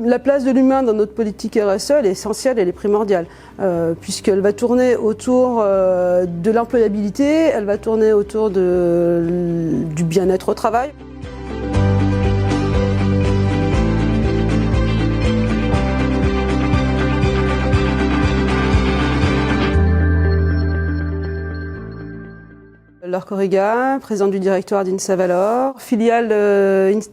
La place de l'humain dans notre politique RSE, elle est essentielle, elle est primordiale, puisqu'elle va tourner autour de l'employabilité, elle va tourner autour du bien-être au travail. Laure Corriga, présidente du directoire d'INSA Valor, filiale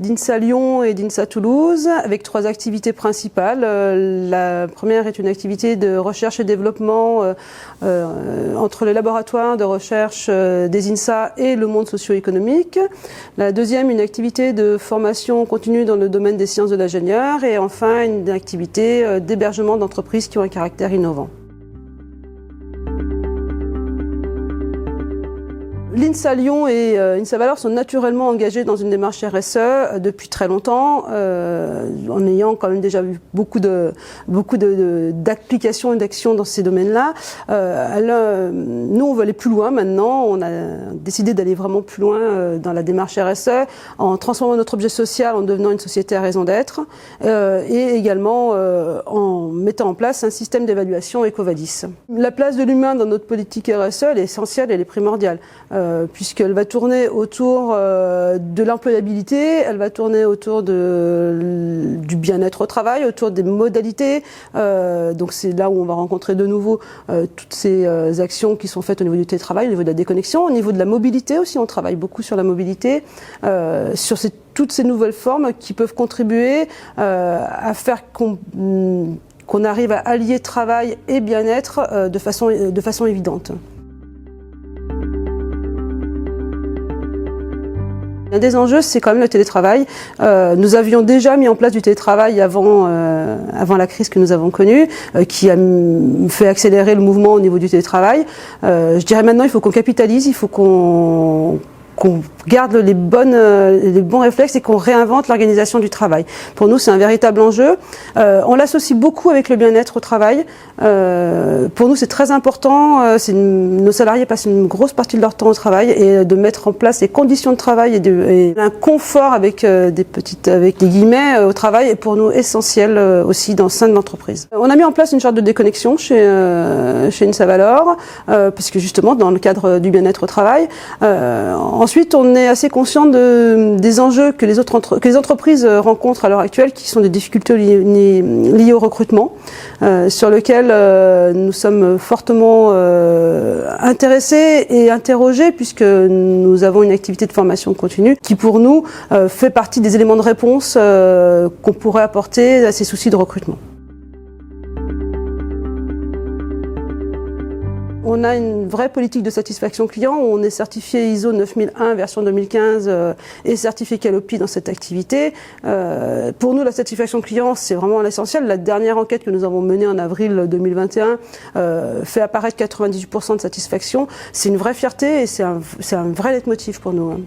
d'INSA Lyon et d'INSA Toulouse, avec 3 activités principales. La première est une activité de recherche et développement entre les laboratoires de recherche des INSA et le monde socio-économique. La deuxième, une activité de formation continue dans le domaine des sciences de l'ingénieur. Et enfin, une activité d'hébergement d'entreprises qui ont un caractère innovant. L'INSA Lyon et INSA Valor sont naturellement engagés dans une démarche RSE depuis très longtemps, en ayant quand même déjà vu beaucoup d'applications et d'actions dans ces domaines-là. Nous, on veut aller plus loin maintenant. On a décidé d'aller vraiment plus loin dans la démarche RSE, en transformant notre objet social en devenant une société à raison d'être, et également en mettant en place un système d'évaluation EcoVadis. La place de l'humain dans notre politique RSE, elle est essentielle, elle est primordiale. Puisqu'elle va tourner autour de l'employabilité, elle va tourner autour du bien-être au travail, autour des modalités. Donc c'est là où on va rencontrer de nouveau toutes ces actions qui sont faites au niveau du télétravail, au niveau de la déconnexion, au niveau de la mobilité aussi. On travaille beaucoup sur la mobilité, sur toutes ces nouvelles formes qui peuvent contribuer à faire qu'on arrive à allier travail et bien-être de façon évidente. Un des enjeux, c'est quand même le télétravail. Nous avions déjà mis en place du télétravail avant la crise que nous avons connue, qui a fait accélérer le mouvement au niveau du télétravail. Je dirais maintenant, il faut qu'on capitalise, il faut qu'on garde les bons réflexes et qu'on réinvente l'organisation du travail. Pour nous, c'est un véritable enjeu. On l'associe beaucoup avec le bien-être au travail. Pour nous, c'est très important. Nos salariés passent une grosse partie de leur temps au travail, et de mettre en place les conditions de travail et un confort avec des guillemets au travail est pour nous essentiel aussi dans le sein de l'entreprise. On a mis en place une charte de déconnexion chez INSA Valor, parce que justement dans le cadre du bien-être au travail. Ensuite, on est assez conscient des enjeux que les entreprises rencontrent à l'heure actuelle, qui sont des difficultés liées au recrutement, sur lesquelles nous sommes fortement intéressés et interrogés, puisque nous avons une activité de formation continue qui, pour nous, fait partie des éléments de réponse qu'on pourrait apporter à ces soucis de recrutement. On a une vraie politique de satisfaction client. On est certifié ISO 9001 version 2015 et certifié Calopi dans cette activité. Pour nous, la satisfaction client, c'est vraiment l'essentiel. La dernière enquête que nous avons menée en avril 2021 fait apparaître 98% de satisfaction. C'est une vraie fierté et c'est un vrai leitmotiv pour nous.